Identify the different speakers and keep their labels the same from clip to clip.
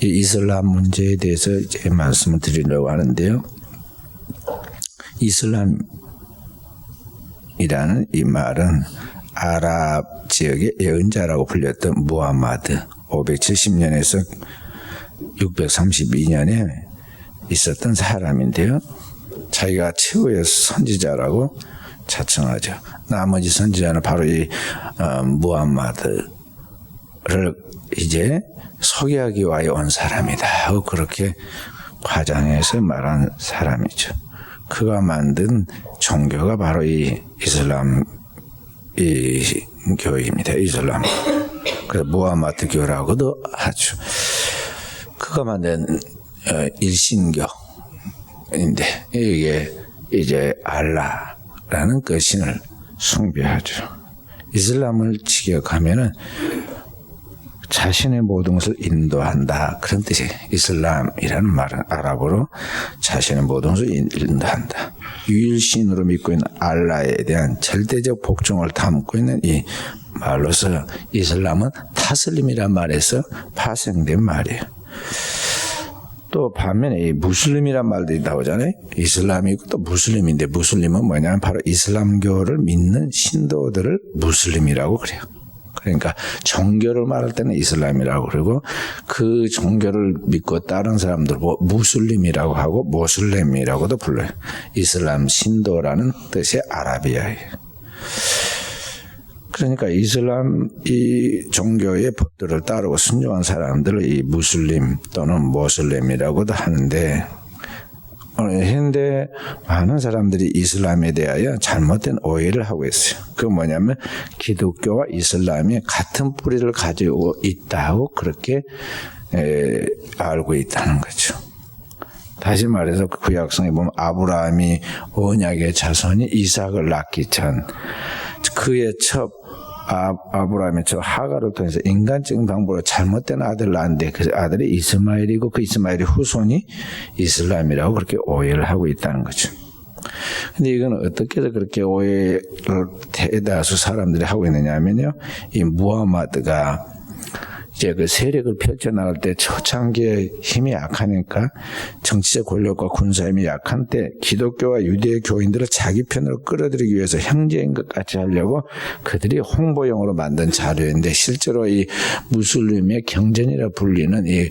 Speaker 1: 이 이슬람 문제에 대해서 이제 말씀을 드리려고 하는데요. 이슬람이라는 이 말은 아랍 지역의 예언자라고 불렸던 무함마드 570년에서 632년에 있었던 사람인데요. 자기가 최후의 선지자라고 자청하죠. 나머지 선지자는 바로 이 무함마드를 이제 소개하기 위하여 온 사람이다 하고 그렇게 과장해서 말한 사람이죠. 그가 만든 종교가 바로 이 이슬람 이 교회입니다. 이슬람. 그래서 무함마드 교라고도 하죠. 그가 만든 일신교인데 이게 이제 알라라는 그 신을 숭배하죠. 이슬람을 직역하면은 자신의 모든 것을 인도한다. 그런 뜻이에요. 이슬람이라는 말은 아랍어로 자신의 모든 것을 인도한다. 유일신으로 믿고 있는 알라에 대한 절대적 복종을 담고 있는 이 말로서 이슬람은 타슬림이란 말에서 파생된 말이에요. 또 반면에 이 무슬림이란 말들이 나오잖아요. 이슬람이 있고 또 무슬림인데 무슬림은 뭐냐면 바로 이슬람교를 믿는 신도들을 무슬림이라고 그래요. 그러니까 종교를 말할 때는 이슬람이라고 그러고 그 종교를 믿고 다른 사람들 무슬림이라고 하고 모슬렘이라고도 불러요. 이슬람 신도라는 뜻의 아라비아예요. 그러니까 이슬람 이 종교의 법들을 따르고 순종한 사람들을 이 무슬림 또는 모슬렘이라고도 하는데 현대 많은 사람들이 이슬람에 대하여 잘못된 오해를 하고 있어요. 그건 뭐냐면 기독교와 이슬람이 같은 뿌리를 가지고 있다고 그렇게 알고 있다는 거죠. 다시 말해서 구약성에 보면 아브라함이 언약의 자손이 이삭을 낳기 전 그의 첩 아브라함의 저 하가를 통해서 인간적인 방법으로 잘못된 아들을 낳았는데 그 아들이 이스마엘이고 그 이스마엘의 후손이 이슬람이라고 그렇게 오해를 하고 있다는 거죠. 근데 이건 어떻게 해서 그렇게 오해를 대다수 사람들이 하고 있느냐 하면요. 이 무함마드가 이제 그 세력을 펼쳐나갈 때 초창기에 힘이 약하니까 정치적 권력과 군사 힘이 약한 때 기독교와 유대 교인들을 자기 편으로 끌어들이기 위해서 형제인 것 같이 하려고 그들이 홍보용으로 만든 자료인데 실제로 이 무슬림의 경전이라 불리는 이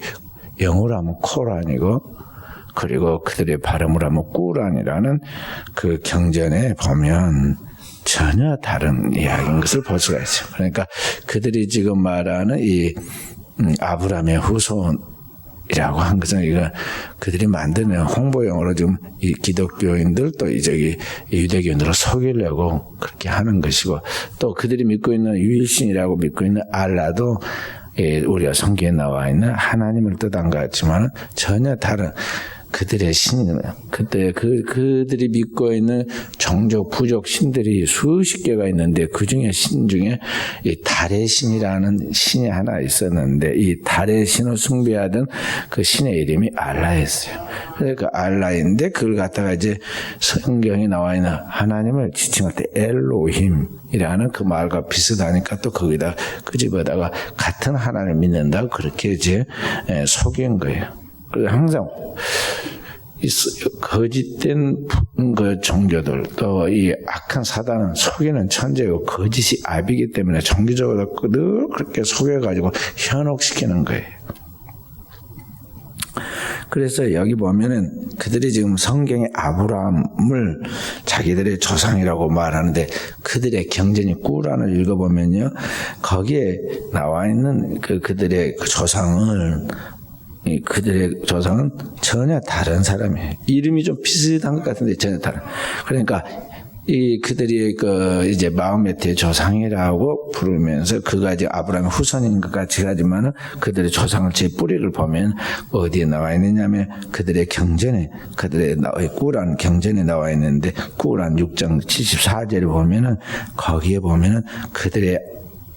Speaker 1: 영어로 하면 코란이고 그리고 그들의 발음으로 하면 꾸란이라는 그 경전에 보면 전혀 다른 이야기인 것을 볼 수가 있어요. 그러니까 그들이 지금 말하는 이 아브라함의 후손이라고 한 것은 이거 그들이 만드는 홍보용으로 지금 이 기독교인들 또 저기 유대교인들을 속이려고 그렇게 하는 것이고 또 그들이 믿고 있는 유일신이라고 믿고 있는 알라도 우리가 성경에 나와 있는 하나님을 뜻한 것 같지만 전혀 다른 그들의 신이에요. 그때 그들이 믿고 있는 종족 부족 신들이 수십 개가 있는데 그 중에 신 중에 이 달의 신이라는 신이 하나 있었는데 이 달의 신을 숭배하던 그 신의 이름이 알라였어요. 그러니까 알라인데 그걸 갖다가 이제 성경에 나와 있는 하나님을 지칭할 때 엘로힘이라는 그 말과 비슷하니까 또 거기다 그 집에다가 같은 하나님을 믿는다고 그렇게 이제 속인 거예요. 그래서 항상 거짓된 그 종교들 또 이 악한 사단은 속이는 천재고 거짓이 압이기 때문에 종교적으로 늘 그렇게 속여가지고 현혹시키는 거예요. 그래서 여기 보면은 그들이 지금 성경의 아브라함을 자기들의 조상이라고 말하는데 그들의 경전이 꾸란을 읽어보면요 거기에 나와 있는 그들의 그 조상은 전혀 다른 사람이에요. 이름이 좀 비슷한 것 같은데 전혀 다른. 그러니까 이 그들이 이제 마호메트의 조상이라고 부르면서 그가 이제 아브라함의 후손인 것 같이 하지만은 그들의 조상을 제 뿌리를 보면 어디에 나와 있느냐면 그들의 경전에 그들의 꾸란 경전에 나와 있는데 꾸란 6장 74절을 보면은 거기에 보면은 그들의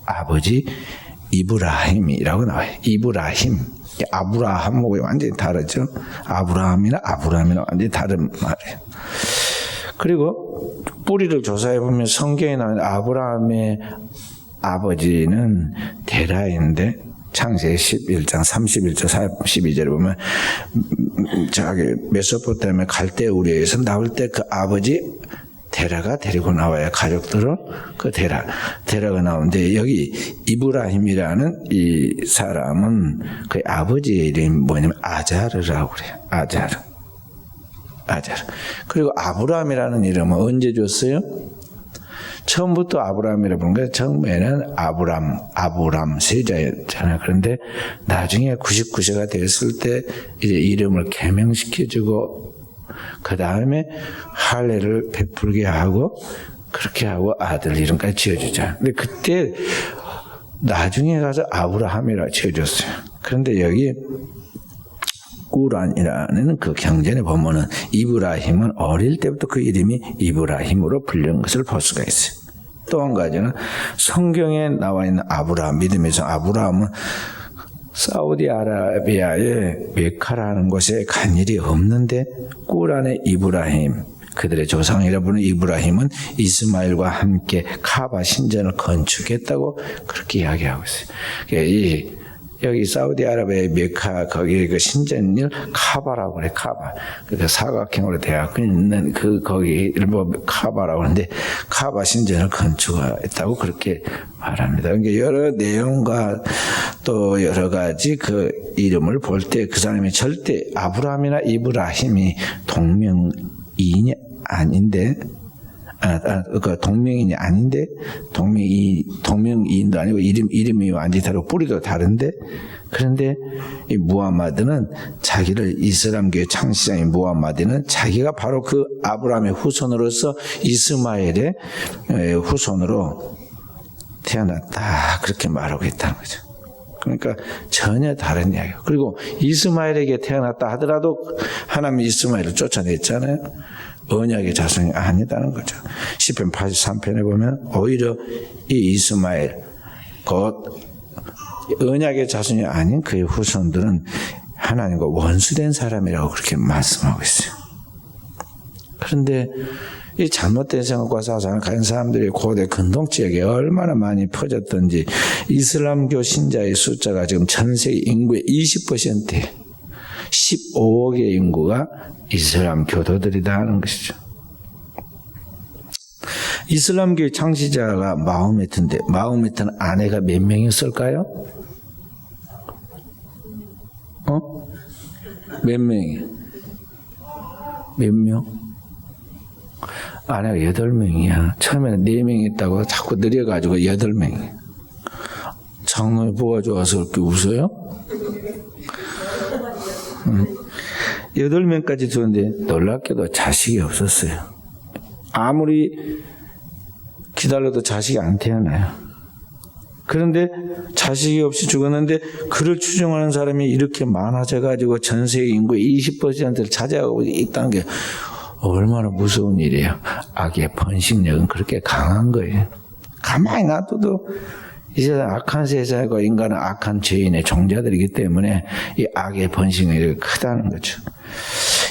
Speaker 1: 아버지 이브라힘이라고 나와요. 이브라힘. 아브라함하고 완전히 다르죠. 아브라함이나 완전히 다른 말이에요. 그리고 뿌리를 조사해 보면 성경에 나오는 아브라함의 아버지는 데라인데 창세기 11장 31절 32절에 보면 저기 메소포타미아 갈대 우리에서 나올 때 그 아버지 데라가 데리고 나와야 가족들을 그 데라가 나오는데 여기 이브라힘이라는 이 사람은 그 아버지의 이름이 뭐냐면 아자르라고 그래요. 아자르. 그리고 아브라함이라는 이름은 언제 줬어요? 처음부터 아브라함이라고 부른 거예요. 처음에는 아브람 세자였잖아요. 그런데 나중에 99세가 됐을 때 이제 이름을 개명시켜주고 그 다음에 할례를 베풀게 하고 그렇게 하고 아들 이름까지 지어주자. 근데 그때 나중에 가서 아브라함이라고 지어줬어요. 그런데 여기 꾸란이라는 그 경전에 보면은 이브라힘은 어릴 때부터 그 이름이 이브라힘으로 불리는 것을 볼 수가 있어요. 또 한 가지는 성경에 나와 있는 아브라함, 믿음에서 아브라함은 사우디아라비아의 메카라는 곳에 간 일이 없는데 꾸란의 이브라힘, 그들의 조상이라 부르는 이브라힘은 이스마엘과 함께 카바 신전을 건축했다고 그렇게 이야기하고 있어요. 여기 사우디아라비아의 메카 거기 그 신전을 카바라고 그래. 카바. 그 사각형으로 되어 있는 그 거기 일부 카바라고 하는데 카바 신전을 건축했다고 그렇게 말합니다. 그러니까 여러 내용과 또 여러 가지 그 이름을 볼 때 그 사람이 절대 아브라함이나 이브라힘이 동명이인이 아닌데 그 동명인이 아닌데 동명이인도 아니고 이름이 완전히 다르고 뿌리도 다른데 그런데 이 무함마드는 자기를 이슬람교의 창시자인 무함마드는 자기가 바로 그 아브라함의 후손으로서 이스마엘의 후손으로 태어났다 그렇게 말하고 있다는 거죠. 그러니까 전혀 다른 이야기예요. 그리고 이스마엘에게 태어났다 하더라도 하나님이 이스마엘을 쫓아냈잖아요. 언약의 자손이 아니다는 거죠. 시편 83편에 보면 오히려 이 이스마엘 곧 언약의 자손이 아닌 그의 후손들은 하나님과 원수된 사람이라고 그렇게 말씀하고 있어요. 그런데 이 잘못된 생각과 사상을 가진 사람들이 고대 근동 지역에 얼마나 많이 퍼졌던지 이슬람교 신자의 숫자가 지금 전 세계 인구의 20%에 15억의 인구가 이슬람 교도들이다 하는 것이죠. 이슬람교의 창시자가 마호메트인데 마호메트는 아내가 몇 명이었을까요? 몇 명이? 몇 명? 아내가 8명이야. 처음에는 4명이 있다고 자꾸 늘려가지고 8명이. 장로의 뭐가 좋아서 그렇게 웃어요? 8명까지 두었는데 놀랍게도 자식이 없었어요. 아무리 기다려도 자식이 안 태어나요. 그런데 자식이 없이 죽었는데 그를 추종하는 사람이 이렇게 많아져가지고 전 세계 인구의 20%를 차지하고 있다는 게 얼마나 무서운 일이에요. 악의 번식력은 그렇게 강한 거예요. 가만히 놔둬도 이 세상 악한 세상과 인간은 악한 죄인의 종자들이기 때문에 이 악의 번식력이 크다는 거죠.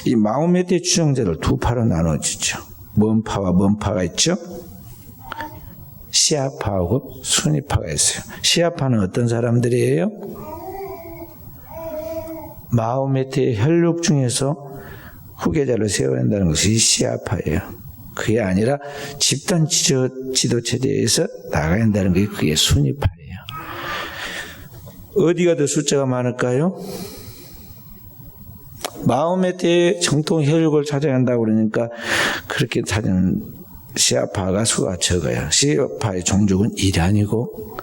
Speaker 1: 이 마호메트의 추종자를 두 파로 나눠지죠. 먼파와 먼파가 있죠. 시아파하고 수니파가 있어요. 시아파는 어떤 사람들이에요? 마호메트의 혈육 중에서 후계자를 세워야 한다는 것이 시아파예요. 그게 아니라 집단 지도체제에서 나가야 한다는 게 그게 수니파예요. 어디가 더 숫자가 많을까요? 마호메트의 정통 혈육을 찾아야 한다고 그러니까 그렇게 찾은 시아파가 수가 적어요. 시아파의 종족은 이란이고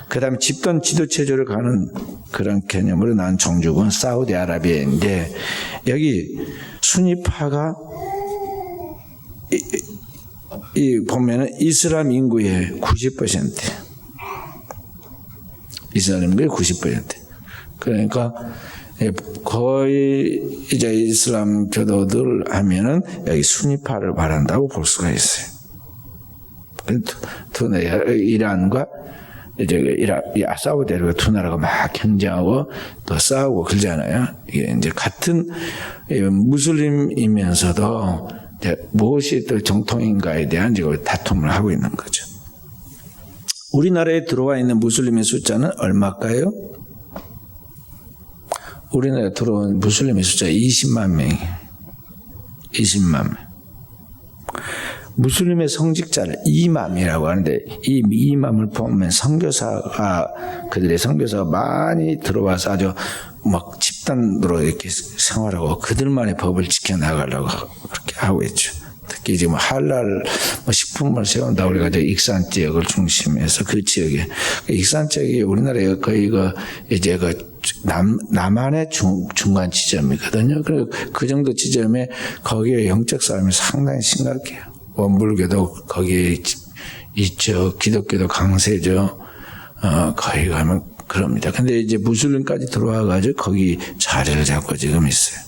Speaker 1: 그 다음에 집단 지도체제를 가는 그런 개념으로 난 종족은 사우디아라비아인데 여기 수니파가 이 보면은 이슬람 인구의 90%. 이슬람 인구의 90%. 그러니까 거의 이제 이슬람 교도들 하면은 여기 수니파를 말한다고 볼 수가 있어요. 두 나라 이란과 이제 사우디아라비아 두 나라가 막 경쟁하고 또 싸우고 그러잖아요. 이게 이제 같은 무슬림이면서도 무엇이 또 정통인가에 대한 지금 다툼을 하고 있는 거죠. 우리나라에 들어와 있는 무슬림의 숫자는 얼마일까요? 우리나라에 들어온 무슬림의 숫자 20만 명이 20만 명. 무슬림의 성직자를 이맘이라고 하는데 이 이맘을 보면 그들의 선교사가 많이 들어와서 아주 막 집단으로 이렇게 생활하고 그들만의 법을 지켜나가려고 그렇게 하고 있죠. 특히 지금 할랄 식품을 세운다고 그래가지고 익산 지역을 중심해서 그 지역에 익산 지역이 우리나라에 거의 이제 남한의 중간 지점이거든요. 그리고 그 정도 지점에 거기에 영적 싸움이 상당히 심각해요. 원불교도 거기에 있죠. 기독교도 강세죠. 거기 가면 그럽니다. 근데 이제 무슬림까지 들어와가지고 거기 자리를 잡고 지금 있어요.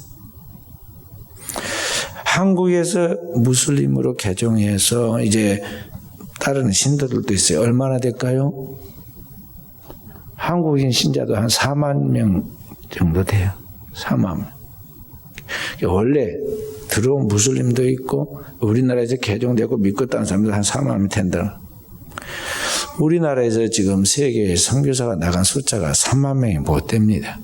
Speaker 1: 한국에서 무슬림으로 개종해서 이제 따르는 신도들도 있어요. 얼마나 될까요? 한국인 신자도 한 4만 명 정도 돼요. 4만 명. 원래 들어온 무슬림도 있고 우리나라에서 개종되고 믿고 따는 사람도 한 4만 명 된다. 우리나라에서 지금 세계에 선교사가 나간 숫자가 3만 명이 못 됩니다.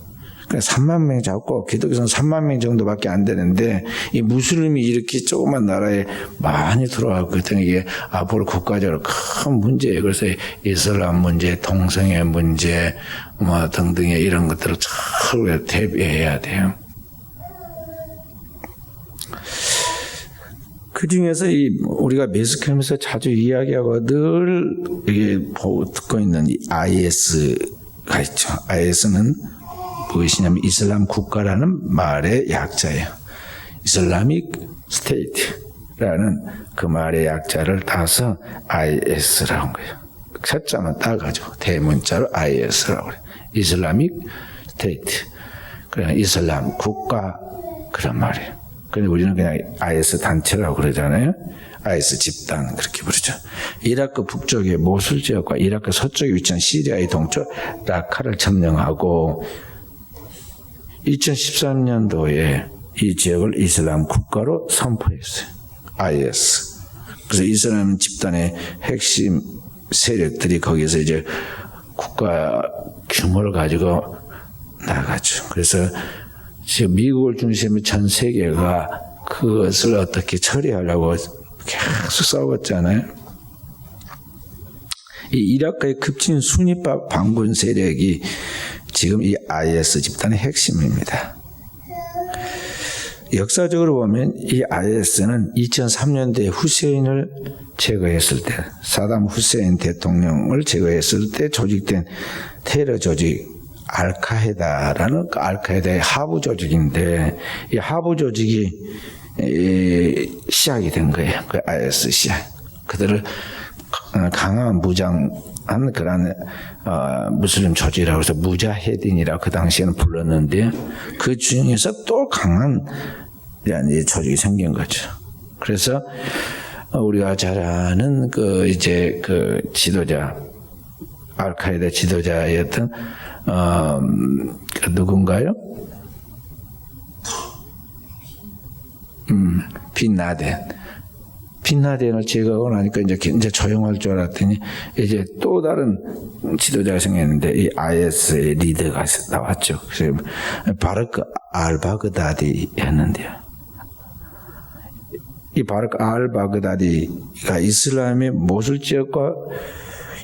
Speaker 1: 그러니까 3만 명 잡고 기독교는 3만 명 정도밖에 안 되는데 이 무슬림이 이렇게 조그만 나라에 많이 들어왔기 때문에 이게 앞으로 국가적으로 큰 문제예요. 그래서 이슬람 문제, 동성애 문제 뭐 등등의 이런 것들을 잘 대비해야 돼요. 그 중에서 우리가 매스컴에서 자주 이야기하고 늘 듣고 있는 이 IS가 있죠. IS는 무엇이냐면 이슬람 국가라는 말의 약자예요. 이슬라믹 스테이트라는 그 말의 약자를 따서 IS라고 한 거예요. 첫자만 따가지고 대문자로 IS라고 해요. 이슬라믹 스테이트. 그냥 이슬람 국가 그런 말이에요. 근데 우리는 그냥 IS 단체라고 그러잖아요. IS 집단 그렇게 부르죠. 이라크 북쪽의 모술 지역과 이라크 서쪽에 위치한 시리아의 동쪽 라카를 점령하고 2013년도에 이 지역을 이슬람 국가로 선포했어요. IS. 그래서 이슬람 집단의 핵심 세력들이 거기서 이제 국가 규모를 가지고 나가죠. 그래서 지금 미국을 중심으로 전 세계가 그것을 어떻게 처리하려고 계속 싸웠잖아요. 이 이라크의 급진 순위파 반군 세력이 지금 이 IS 집단의 핵심입니다. 역사적으로 보면 이 IS는 2003년도에 후세인을 제거했을 때, 사담 후세인 대통령을 제거했을 때 조직된 테러 조직 알카에다라는 알카에다의 하부 조직인데 이 하부 조직이 시작이 된 거예요. 그 IS 시작. 그들을 강한 무장한 그런 무슬림 조직이라고 해서 무자헤딘이라고 그 당시에는 불렀는데 그 중에서 또 강한 조직이 생긴 거죠. 그래서 우리가 잘 아는 그 지도자 알카에다 지도자였던 누군가요? 빈라덴을 제거하고 나니까 이제 조용할 줄 알았더니 이제 또 다른 지도자가 생겼는데 이 IS의 리더가 나왔죠. 그래서 바르크 알바그다디였는데요. 이 바르크 알바그다디가 이슬람의 모술 지역과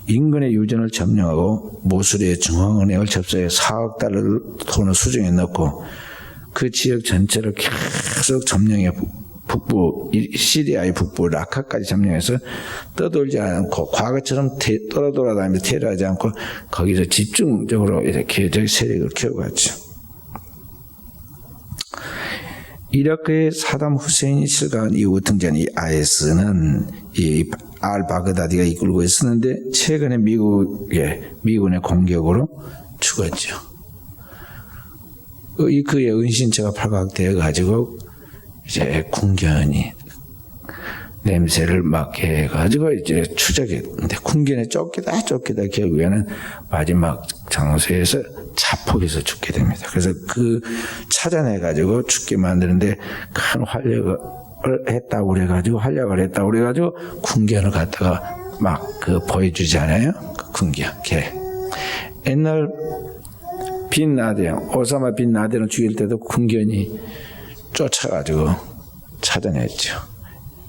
Speaker 1: 인근의 유전을 점령하고 모술의 중앙은행을 접수해 4억 달러 돈을 수중에 넣고 그 지역 전체를 계속 점령해 시리아의 북부 라카까지 점령해서 떠돌지 않고 과거처럼 돌아다니면서 테러하지 않고 거기서 집중적으로 이렇게 세력을 키워갔죠. 이라크의 사담 후세인이 실각한 이후 등장한 이 IS는 이 알바그다디가 이끌고 있었는데 최근에 미군의 공격으로 죽었죠. 그의 은신처가 발각되어 가지고 이제 궁견이 냄새를 맡게 해가지고 이제 추적했는데 궁견에 쫓기다 결국에는 마지막 장소에서 자폭해서 죽게 됩니다. 그래서 그 찾아내가지고 죽게 만드는데 큰 활약을 했다고 그래가지고 궁견을 갖다가 막 보여주잖아요. 그 궁견 개. 옛날 오사마 빈 라덴을 죽일 때도 군견이 쫓아가지고 찾아냈죠.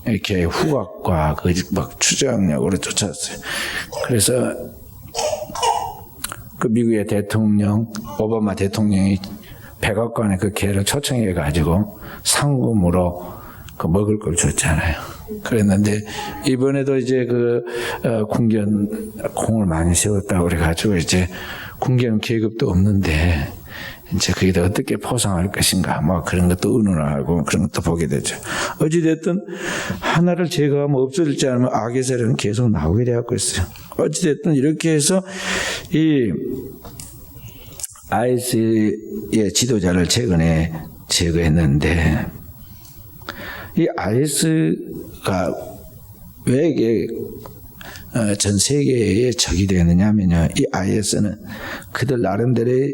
Speaker 1: 이렇게 후각과 막 추적력으로 쫓아왔어요. 그래서 그 미국의 대통령, 오바마 대통령이 백악관에 그 개를 초청해 가지고 상금으로 그 먹을 걸 줬잖아요. 그랬는데 이번에도 이제 그 군견 공을 많이 세웠다고 그래가지고 이제 군견 계급도 없는데 이제 그게 어떻게 포상할 것인가 뭐 그런 것도 의논하고 그런 것도 보게 되죠. 어찌됐든 하나를 제거하면 없어질지 않으면 악의 세력은 계속 나오게 되었고 있어요. 어찌됐든 이렇게 해서 이 IS의 지도자를 최근에 제거했는데 이 IS가 왜 이게 전 세계에 적이 되느냐 하면요. 이 IS는 그들 나름대로의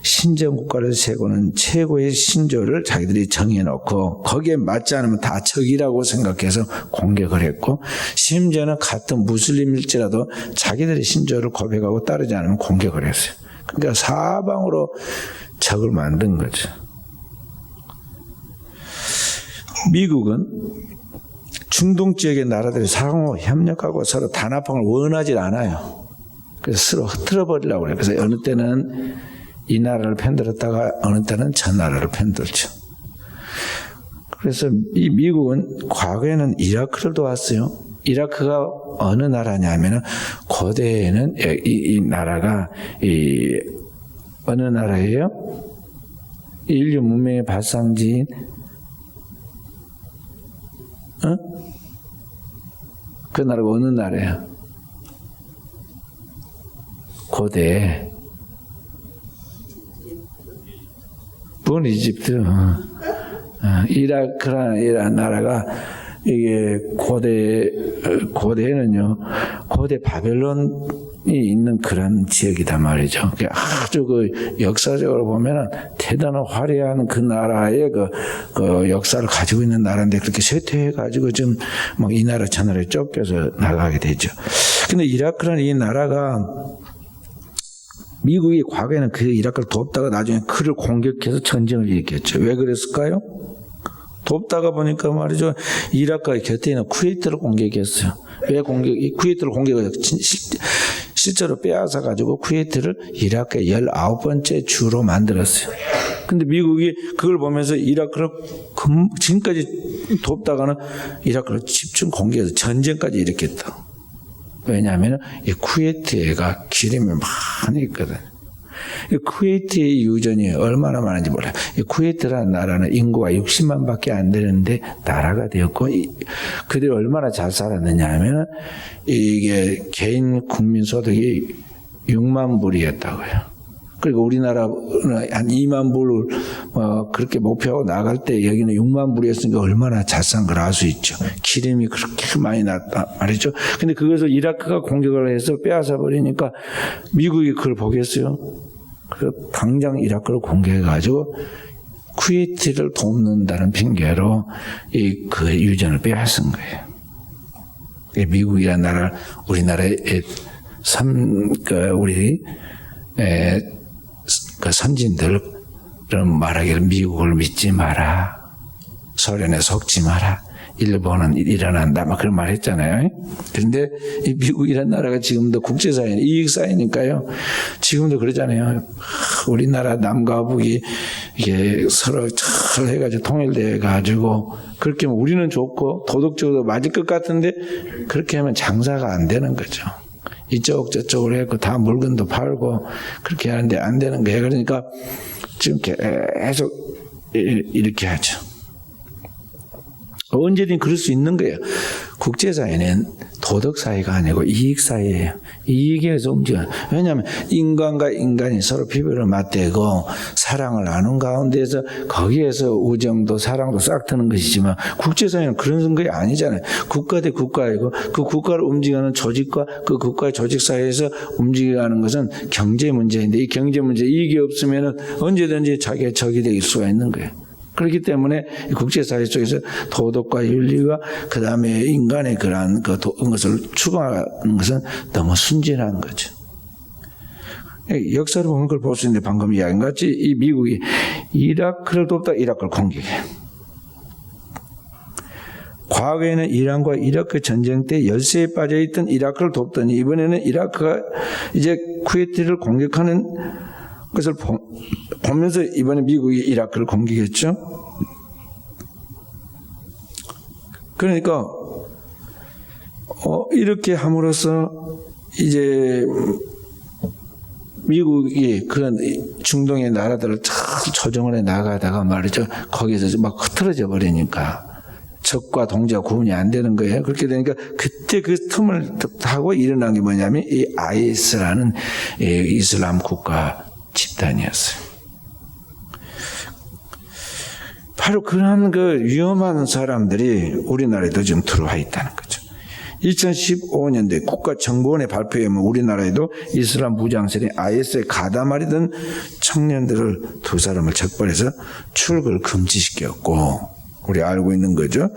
Speaker 1: 신정 국가를 세우는 최고의 신조를 자기들이 정해놓고 거기에 맞지 않으면 다 적이라고 생각해서 공격을 했고 심지어는 같은 무슬림일지라도 자기들의 신조를 고백하고 따르지 않으면 공격을 했어요. 그러니까 사방으로 적을 만든 거죠. 미국은 중동 지역의 나라들이 상호 협력하고 서로 단합함을 원하지 않아요. 그래서 서로 흐트러버리려고 그래요. 그래서 어느 때는 이 나라를 편들었다가 어느 때는 저 나라를 편들죠. 그래서 이 미국은 과거에는 이라크를 도왔어요. 이라크가 어느 나라냐면은 고대에는 이 나라가 어느 나라예요? 인류 문명의 발상지인 그 나라가 어느 나라예요? 고대 본 이집트 이라크라는 나라가 이게 고대에는요 고대 바벨론이 있는 그런 지역이단 말이죠. 아주 그 역사적으로 보면은 대단한 화려한 그 나라의 그 역사를 가지고 있는 나라인데 그렇게 쇠퇴해가지고 좀 막 이 나라 저 나라에 쫓겨서 나가게 되죠. 근데 이라크라는 이 나라가 미국이 과거에는 그 이라크를 돕다가 나중에 그를 공격해서 전쟁을 일으켰죠. 왜 그랬을까요? 돕다가 보니까 말이죠. 이라크의 곁에 있는 쿠웨이트를 공격했어요. 왜 쿠웨이트를 공격해서 실제로 빼앗아 가지고 쿠웨이트를 이라크의 19번째 주로 만들었어요. 근데 미국이 그걸 보면서 이라크를 지금까지 돕다가는 이라크를 집중 공격해서 전쟁까지 일으켰다. 왜냐하면 이 쿠웨이트가 기름이 많이 있거든요. 이 쿠웨이트의 유전이 얼마나 많은지 몰라요. 이 쿠웨이트라는 나라는 인구가 60만 밖에 안 되는데 나라가 되었고 그들이 얼마나 잘 살았느냐 하면 이게 개인 국민 소득이 6만 불이었다고요. 그리고 우리나라는 한 2만 불을 그렇게 목표하고 나갈 때 여기는 6만 불이었으니까 얼마나 잘 산 걸 알 수 있죠. 기름이 그렇게 많이 났다 말이죠. 근데 그것을 이라크가 공격을 해서 빼앗아 버리니까 미국이 그걸 보겠어요. 그래서 당장 이라크를 공격해가지고 쿠웨이트를 돕는다는 핑계로 그 유전을 빼앗은 거예요. 미국이라는 나라를 우리나라의 그 선진들은 말하기를 미국을 믿지 마라. 소련에 속지 마라. 일본은 일어난다. 막 그런 말 했잖아요. 그런데 이 미국이라는 나라가 지금도 국제사회는 이익사회니까요. 지금도 그러잖아요. 우리나라 남과 북이 이게 서로 잘 해가지고 통일돼가지고 그렇게 하면 우리는 좋고 도덕적으로 맞을 것 같은데 그렇게 하면 장사가 안 되는 거죠. 이쪽 저쪽으로 해서 다 물건도 팔고 그렇게 하는데 안 되는 거예요. 그러니까 지금 계속 이렇게 하죠. 언제든 그럴 수 있는 거예요. 국제사회는 도덕사회가 아니고 이익사회예요. 이익에서 움직여요. 왜냐하면 인간과 인간이 서로 피부를 맞대고 사랑을 나눈 가운데서 거기에서 우정도 사랑도 싹 트는 것이지만 국제사회는 그런 게 아니잖아요. 국가 대 국가이고 그 국가를 움직이는 조직과 그 국가의 조직사회에서 움직여가는 것은 경제 문제인데 이 경제 문제 이익이 없으면 언제든지 자기의 적이 될 수가 있는 거예요. 그렇기 때문에 국제사회 쪽에서 도덕과 윤리와 그 다음에 인간의 그러한 것을 추구하는 것은 너무 순진한 거죠. 역사로 보면 그걸 볼 수 있는데 방금 이야기한 같이 이 미국이 이라크를 돕다 이라크를 공격해요. 과거에는 이란과 이라크 전쟁 때 열세에 빠져있던 이라크를 돕더니 이번에는 이라크가 이제 쿠웨이트를 공격하는 것을 보면서 이번에 미국이 이라크를 공격했죠. 그러니까 이렇게 함으로써 이제 미국이 그런 중동의 나라들을 조정을 해 나가다가 말이죠. 거기에서 막 흐트러져 버리니까 적과 동지가 구분이 안 되는 거예요. 그렇게 되니까 그때 그 틈을 타고 일어난 게 뭐냐면 이 IS라는 이슬람 국가 집단이었어요. 바로 그런 그 위험한 사람들이 우리나라에도 지금 들어와 있다는 거죠. 2015년도에 국가정보원의 발표에 의하면 우리나라에도 이슬람 무장세력 IS에 가담하려던 청년들을 2사람을 적발해서 출국을 금지시켰고 우리 알고 있는 거죠.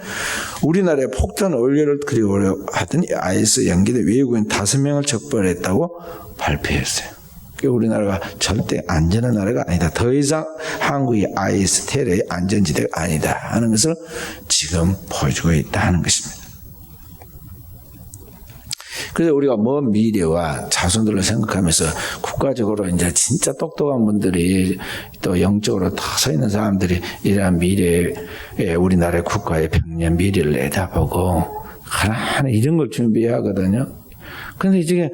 Speaker 1: 우리나라에 폭탄 원료를 그리고 하던 IS 연기된 외국인 5명을 적발했다고 발표했어요. 우리나라가 절대 안전한 나라가 아니다. 더 이상 한국이 IS 테러의 안전지대가 아니다 하는 것을 지금 보여주고 있다 하는 것입니다. 그래서 우리가 먼 미래와 자손들을 생각하면서 국가적으로 이제 진짜 똑똑한 분들이 또 영적으로 다 서 있는 사람들이 이러한 미래에 우리나라의 국가의 백년 미래를 내다보고 하나하나 이런 걸 준비해야 하거든요. 그런데 이제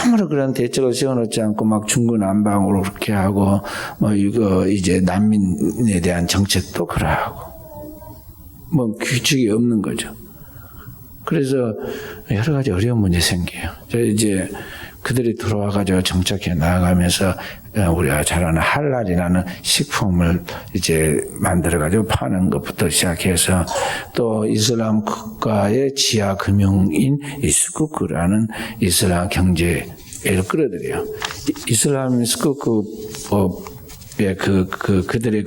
Speaker 1: 아무런 그런 대책을 세워놓지 않고 막 중구난방으로 그렇게 하고 뭐 이거 이제 난민에 대한 정책도 그러하고 뭐 규칙이 없는 거죠. 그래서 여러 가지 어려운 문제 생겨요. 이제 그들이 들어와가지고 정착해 나아가면서 우리가 잘 아는 할랄이라는 식품을 이제 만들어가지고 파는 것부터 시작해서 또 이슬람 국가의 지하 금융인 이 스쿠크라는 이슬람 경제를 끌어들여요. 이슬람 스쿠크법의 그들의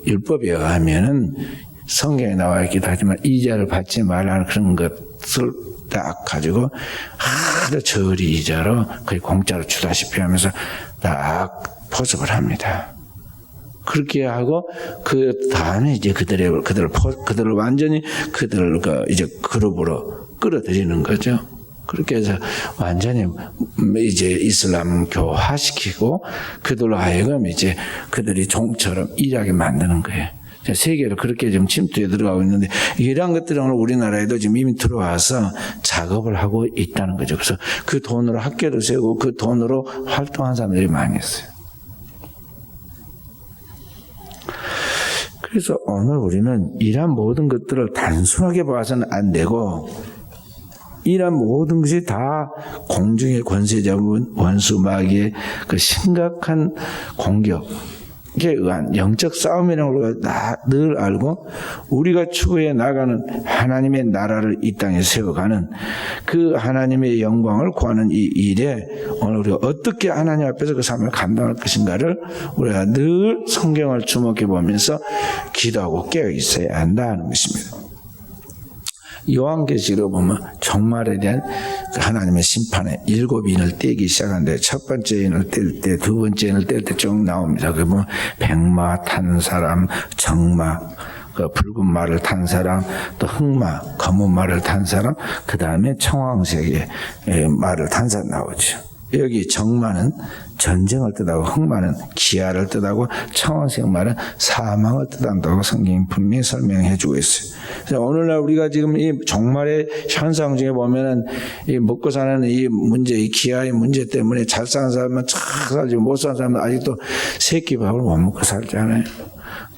Speaker 1: 율법에 의하면은 성경에 나와 있기도 하지만 이자를 받지 말라는 그런 것을 딱 가지고 아주 저리 이자로 거의 공짜로 주다시피 하면서 딱 포섭을 합니다. 그렇게 하고 그 다음에 이제 그들을 완전히 그들을 이제 그룹으로 끌어들이는 거죠. 그렇게 해서 완전히 이제 이슬람교화시키고 그들로 하여금 이제 그들이 종처럼 일하게 만드는 거예요. 세계로 그렇게 좀 침투에 들어가고 있는데 이러한 것들은 오늘 우리나라에도 지금 이미 들어와서 작업을 하고 있다는 거죠. 그래서 그 돈으로 학교를 세우고 그 돈으로 활동한 사람들이 많이 있어요. 그래서 오늘 우리는 이러한 모든 것들을 단순하게 봐서는 안 되고 이러한 모든 것이 다 공중의 권세자분 원수 마귀의 그 심각한 공격 에 의한 영적 싸움이라는 걸 늘 알고 우리가 추구해 나가는 하나님의 나라를 이 땅에 세워가는 그 하나님의 영광을 구하는 이 일에 오늘 우리가 어떻게 하나님 앞에서 그 삶을 감당할 것인가를 우리가 늘 성경을 주목해 보면서 기도하고 깨어 있어야 한다는 것입니다. 요한계시록에 보면 종말에 대한 하나님의 심판에 7인을 떼기 시작하는데 첫 번째 인을 뗄 때, 두 번째 인을 뗄 때 쭉 나옵니다. 그 보면 백마 탄 사람, 정마, 그 붉은 말을 탄 사람, 또 흑마, 검은 말을 탄 사람, 그 다음에 청황색의 말을 탄 사람 나오죠. 여기 정마는 전쟁을 뜻하고 흑마는 기아를 뜻하고 청황색 말은 사망을 뜻한다고 성경이 분명히 설명해 주고 있어요. 그래서 오늘날 우리가 지금 이 종말의 현상 중에 보면은 이 먹고 사는 이 문제, 이 기아의 문제 때문에 잘 사는 사람은 잘 살지 못 사는 사람은 아직도 새끼 밥을 못 먹고 살잖아요.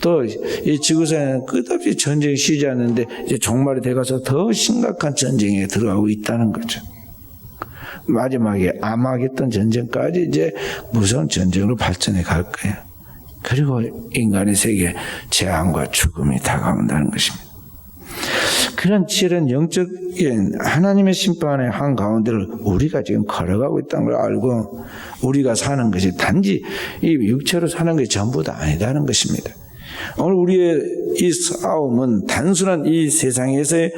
Speaker 1: 또 이 지구상에는 끝없이 전쟁이 쉬지 않는데 이제 종말이 돼가서 더 심각한 전쟁에 들어가고 있다는 거죠. 마지막에 아마겟돈 전쟁까지 이제 무서운 전쟁으로 발전해 갈 거예요. 그리고 인간의 세계에 재앙과 죽음이 다가온다는 것입니다. 그런 치열한 영적인 하나님의 심판의 한가운데를 우리가 지금 걸어가고 있다는 걸 알고 우리가 사는 것이 단지 이 육체로 사는 것이 전부도 아니다는 것입니다. 오늘 우리의 이 싸움은 단순한 이 세상에서의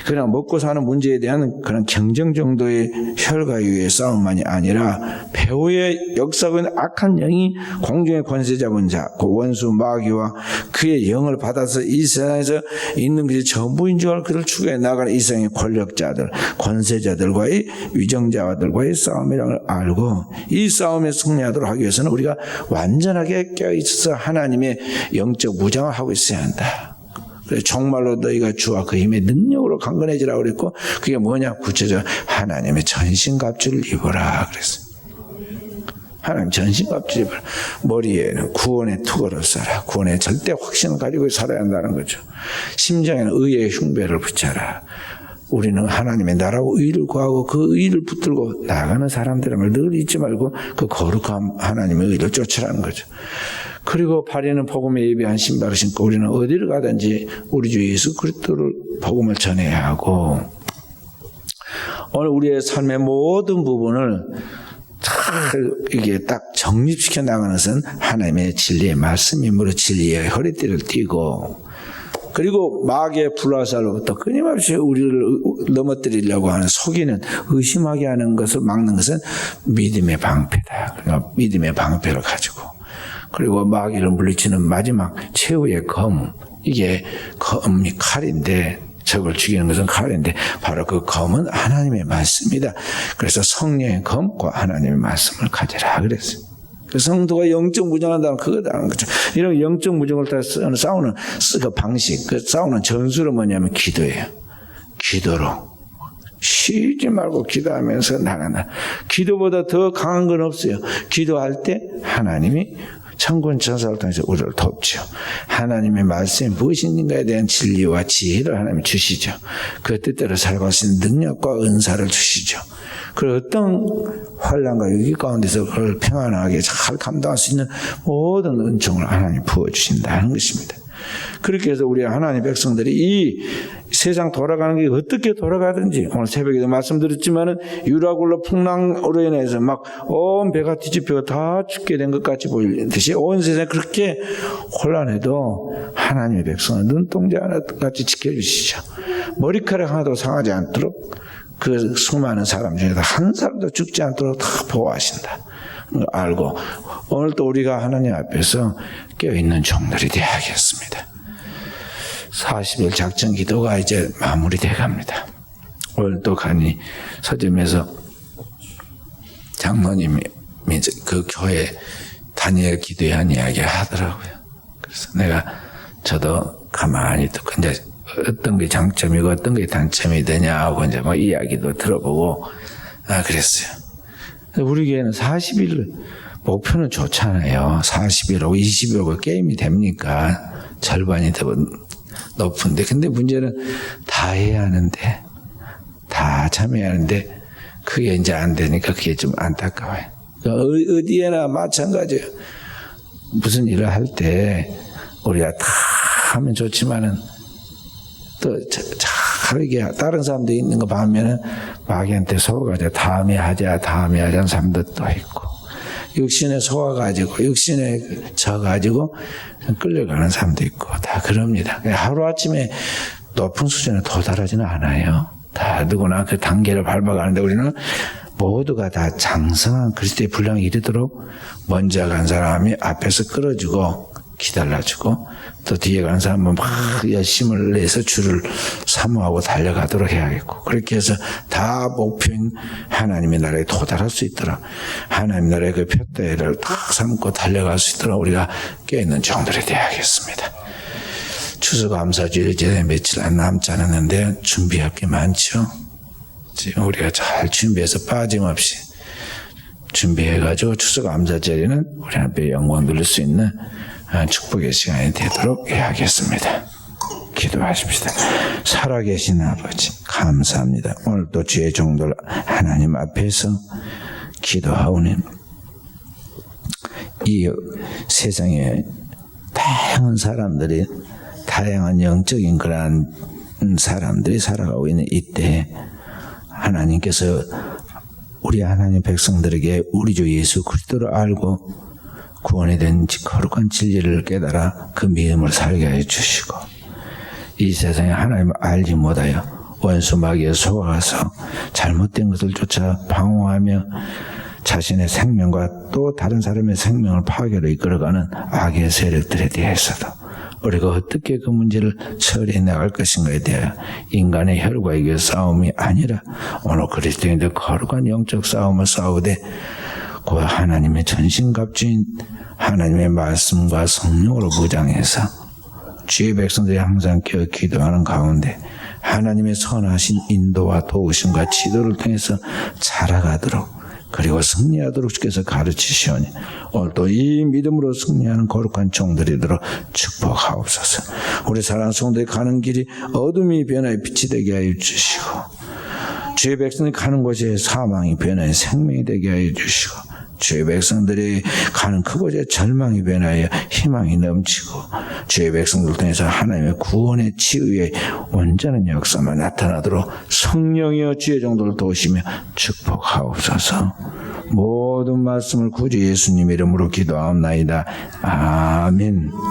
Speaker 1: 그냥 먹고 사는 문제에 대한 그런 경쟁 정도의 혈과유의 싸움만이 아니라 배후의 역사고 있는 악한 영이 공중의 권세 잡은 자, 그 원수 마귀와 그의 영을 받아서 이 세상에서 있는 것이 전부인 줄 알고 그를 추구해 나가는 이 세상의 권력자들, 권세자들과의 위정자들과의 싸움이라는 걸 알고 이 싸움에 승리하도록 하기 위해서는 우리가 완전하게 깨어있어서 하나님의 영적 무장을 하고 있어야 한다. 그래서 정말로 너희가 주와 그 힘의 능력으로 강건해지라고 그랬고 그게 뭐냐? 구체적으로 하나님의 전신갑주를 입어라 그랬어요. 하나님 전신갑주를 입어라. 머리에는 구원의 투구를 써라. 구원의 절대 확신을 가지고 살아야 한다는 거죠. 심장에는 의의 흉배를 붙여라. 우리는 하나님의 나라고 의를 구하고 그 의를 붙들고 나가는 사람들임을 늘 잊지 말고 그 거룩한 하나님의 의를 쫓으라는 거죠. 그리고 발에는 복음에 예비한 신발을 신고 우리는 어디를 가든지 우리 주 예수 그리스도를 복음을 전해야 하고 오늘 우리의 삶의 모든 부분을 이게 딱 정립시켜 나가는 것은 하나님의 진리의 말씀이므로 진리의 허리띠를 띠고 그리고 마귀의 불화살로부터 끊임없이 우리를 넘어뜨리려고 하는 속이는 의심하게 하는 것을 막는 것은 믿음의 방패다. 그러니까 믿음의 방패를 가지고 그리고 마귀를 물리치는 마지막 최후의 검 이게 검이 칼인데 적을 죽이는 것은 칼인데 바로 그 검은 하나님의 말씀이다. 그래서 성령의 검과 하나님의 말씀을 가져라 그랬어요. 그 성도가 영적 무장한다는 그거다는 거죠. 이런 영적 무장을 따라 싸우는 그 방식, 그 싸우는 전술은 뭐냐면 기도예요. 기도로 쉬지 말고 기도하면서 나가나. 기도보다 더 강한 건 없어요. 기도할 때 하나님이 천군 천사를 통해서 우리를 돕죠. 하나님의 말씀이 무엇인가에 대한 진리와 지혜를 하나님이 주시죠. 그 뜻대로 살아갈 수 있는 능력과 은사를 주시죠. 그리고 어떤 환난과 위기 가운데서 그걸 평안하게 잘 감당할 수 있는 모든 은총을 하나님 부어주신다는 것입니다. 그렇게 해서 우리 하나님 백성들이 이 세상 돌아가는 게 어떻게 돌아가든지 오늘 새벽에도 말씀드렸지만은 유라굴로 풍랑으로 인해서 막 온 배가 뒤집혀가 다 죽게 된 것 같이 보이듯이 온 세상이 그렇게 혼란해도 하나님의 백성은 눈동자 하나같이 지켜주시죠. 머리카락 하나도 상하지 않도록 그 수많은 사람 중에서 한 사람도 죽지 않도록 다 보호하신다. 알고 오늘 또 우리가 하나님 앞에서 깨어있는 종들이 되어야겠습니다. 40일 작전 기도가 이제 마무리돼 갑니다. 오늘 또 간이 서점에서 장로님이 그 교회 다니엘 기도에 한 이야기 하더라고요. 그래서 저도 가만히 듣고 이제 어떤 게 장점이고 어떤 게 단점이 되냐 하고 이제 뭐 이야기도 들어보고 그랬어요. 우리 교회는 40일 목표는 좋잖아요. 40일하고 20일하고 게임이 됩니까? 절반이 더 높은데 근데 문제는 다 해야 하는데 다 참여해야 하는데 그게 이제 안 되니까 그게 좀 안타까워요. 어디에나 마찬가지예요. 무슨 일을 할 때 우리가 다 하면 좋지만은 또 다르게 다른 사람도 있는 거 보면은 마귀한테 속아가지고 다음에 하자 하자는 사람도 또 있고 육신에 속아가지고 육신에 져가지고 끌려가는 사람도 있고 다 그럽니다. 하루아침에 높은 수준에 도달하지는 않아요. 다 누구나 그 단계를 밟아가는데 우리는 모두가 다 장성한 그리스도의 분량에 이르도록 먼저 간 사람이 앞에서 끌어주고 기다려주고 또 뒤에 가는 사람은 막 열심을 내서 줄을 사모하고 달려가도록 해야겠고 그렇게 해서 다 목표인 하나님의 나라에 도달할 수 있도록 하나님의 나라의 그 표대를 딱 삼고 달려갈 수 있도록 우리가 깨어있는 종들이 되어야겠습니다. 추수감사주일 이제 며칠 안 남지 않았는데 준비할 게 많죠. 지금 우리가 잘 준비해서 빠짐없이 준비해가지고 추수감사절에는 우리 앞에 영광 돌릴 수 있는 축복의 시간이 되도록 해야겠습니다. 기도하십시다. 살아계신 아버지 감사합니다. 오늘 또 주의 종들 하나님 앞에서 기도하오니 이 세상에 다양한 사람들이 다양한 영적인 그러한 사람들이 살아가고 있는 이때 하나님께서 우리 하나님 백성들에게 우리 주 예수 그리스도를 알고 구원에 대한 거룩한 진리를 깨달아 그 믿음을 살게 해 주시고 이 세상에 하나님을 알지 못하여 원수 마귀에 속아가서 잘못된 것을 쫓아 방황하며 자신의 생명과 또 다른 사람의 생명을 파괴로 이끌어가는 악의 세력들에 대해서도 우리가 어떻게 그 문제를 처리해 나갈 것인가에 대하여 인간의 혈과 육의 싸움이 아니라 오늘 그리스도인들 거룩한 영적 싸움을 싸우되 그 하나님의 전신갑주인 하나님의 말씀과 성령으로 무장해서 주의 백성들이 항상 깨어 기도하는 가운데 하나님의 선하신 인도와 도우심과 지도를 통해서 자라가도록 그리고 승리하도록 주께서 가르치시오니 오늘도 이 믿음으로 승리하는 거룩한 종들이도록 축복하옵소서. 우리 사랑하는 성도의 가는 길이 어둠이 변하여 빛이 되게 하여 주시고 주의 백성들이 가는 곳에 사망이 변하여 생명이 되게 하여 주시고 주의 백성들이 가는 그곳에 절망이 변하여 희망이 넘치고 주의 백성들 통해서 하나님의 구원의 치유의 온전한 역사만 나타나도록 성령이여 주의 종들을 도우시며 축복하옵소서. 모든 말씀을 구주 예수님 이름으로 기도하옵나이다. 아멘.